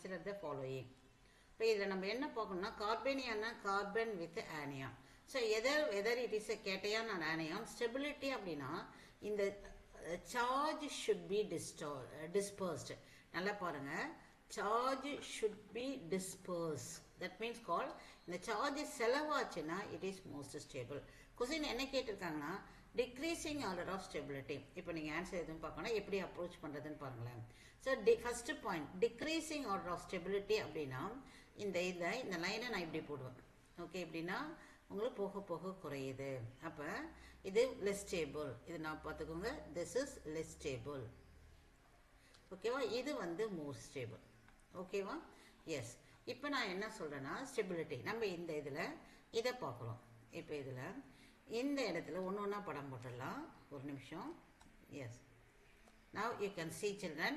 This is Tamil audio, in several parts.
consider the following. இப்போ இதில் நம்ம என்ன பார்க்கணும்னா கார்பேனியானா carbon with anion. So whether it is a cation and anion stability அப்படின்னா இந்த சார்ஜ் ஷுட் பி டிஸ்பர்ஸ்டு. நல்லா பாருங்க, charge should be dispersed. That means கால் இந்த சார்ஜ் செலவாச்சுன்னா it is most stable. Question என்ன கேட்டிருக்காங்கன்னா டிக்ரீசிங் ஆர்டர் ஆஃப் ஸ்டெபிலிட்டி. இப்போ நீங்கள் ஆன்சர் எதுவும் பார்க்கணும் எப்படி அப்ரோச் பண்ணுறதுன்னு பாருங்களேன். So first point decreasing order of stability அப்படின்னா இந்த லைனை நான் இப்படி போடுவேன். ஓகே, எப்படின்னா உங்களுக்கு போக போக குறையுது. அப்போ இது லெஸ் ஸ்டேபிள். இது நான் பார்த்துக்கோங்க, திஸ் இஸ் லெஸ் ஸ்டேபிள். ஓகேவா, இது வந்து மோர் ஸ்டேபிள். ஓகேவா, எஸ். இப்போ நான் என்ன சொல்கிறேன்னா ஸ்டெபிலிட்டி நம்ம இந்த இதில் இதை பார்க்குறோம். இப்போ இதில் இந்த இடத்துல ஒன்று ஒன்றா படம் போட்டுடலாம். ஒரு நிமிஷம். Yes, now you can see children.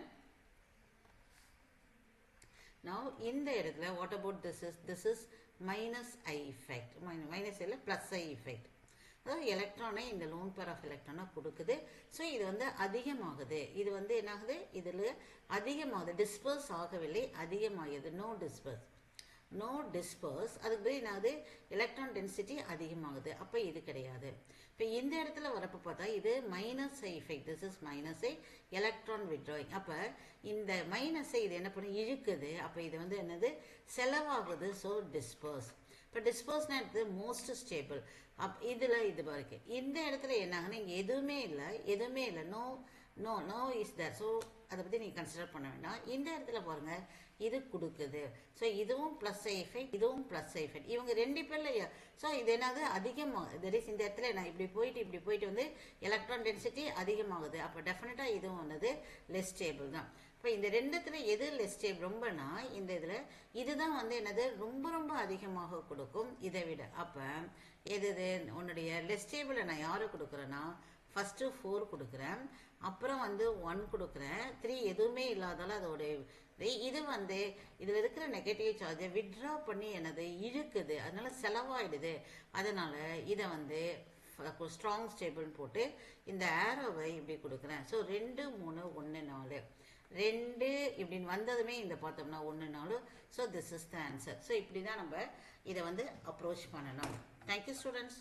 Now இந்த இடத்துல what about this is minus I effect. Minus இல்லை ப்ளஸ் I effect. அதாவது எலக்ட்ரானை இந்த லோன் பேர் ஆஃப் எலக்ட்ரானை கொடுக்குது. ஸோ இது வந்து அதிகமாகுது. இது வந்து என்ன ஆகுது, இதில் அதிகமாகுது. டிஸ்பர்ஸ் ஆகவில்லை, அதிகமாகுது. No disperse. அதுக்கு பதில் என்னாகுது, எலக்ட்ரான் டென்சிட்டி அதிகமாகுது. அப்போ இது கிடையாது. இப்போ இந்த இடத்துல வரப்போ பார்த்தா இது minus I effect. This is minus I electron withdrawing. அப்போ இந்த மைனஸை இது என்ன பண்ணி இழுக்குது. அப்போ இது வந்து என்னது செலவாகுது. So disburse. இப்போ டிஸ்பர்ஸ்னா எடுத்து மோஸ்ட் ஸ்டேபிள். இதில் இது பாருக்கு. இந்த இடத்துல என்ன ஆகுனா இங்கே எதுவுமே இல்லை. No is there. ஸோ அதை பற்றி நீங்கள் கன்சிடர் பண்ண வேண்டாம். இந்த இடத்துல பாருங்கள் இது கொடுக்குது. ஸோ இதுவும் ப்ளஸ் ஐ எஃபெக்ட், இதுவும் ப்ளஸ் ஐ எஃபெக்ட். இவங்க ரெண்டு பேர்ல ஸோ இது என்னது அதிகமாக இந்த இடத்துல நான் இப்படி போயிட்டு வந்து எலக்ட்ரான் டென்சிட்டி அதிகமாகுது. அப்போ டெஃபினட்டாக இதுவும் வந்தது லெஸ் ஸ்டேபிள் தான். இப்போ இந்த ரெண்டுத்துல எது லெஸ் ஸ்டேபிள் ரொம்பனா இந்த இதில் இதுதான் வந்து என்னது ரொம்ப அதிகமாக கொடுக்கும் இதை விட. அப்போ எது உன்னுடைய லெஸ் ஸ்டேபிளை நான் யாரு கொடுக்குறேன்னா ஃபஸ்ட்டு 4 கொடுக்குறேன், அப்புறம் வந்து 1 கொடுக்குறேன், 3 எதுவுமே இல்லாதால அதோட இது வந்து இதில் இருக்கிற நெகட்டிவ் சார்ஜை வித்ட்ரா பண்ணி என்னது இழுக்குது. அதனால செலவாயிடுது. அதனால இதை வந்து ஸ்ட்ராங் ஸ்டேபிள்னு போட்டு இந்த ஆரோவை இப்படி கொடுக்குறேன். ஸோ 2 3 1 4 2 இப்படின்னு வந்ததுமே இந்த பார்த்தோம்னா 1 4. So this is the answer. So இப்படி தான் நம்ம இதை வந்து அப்ரோச் பண்ணணும். Thank you students.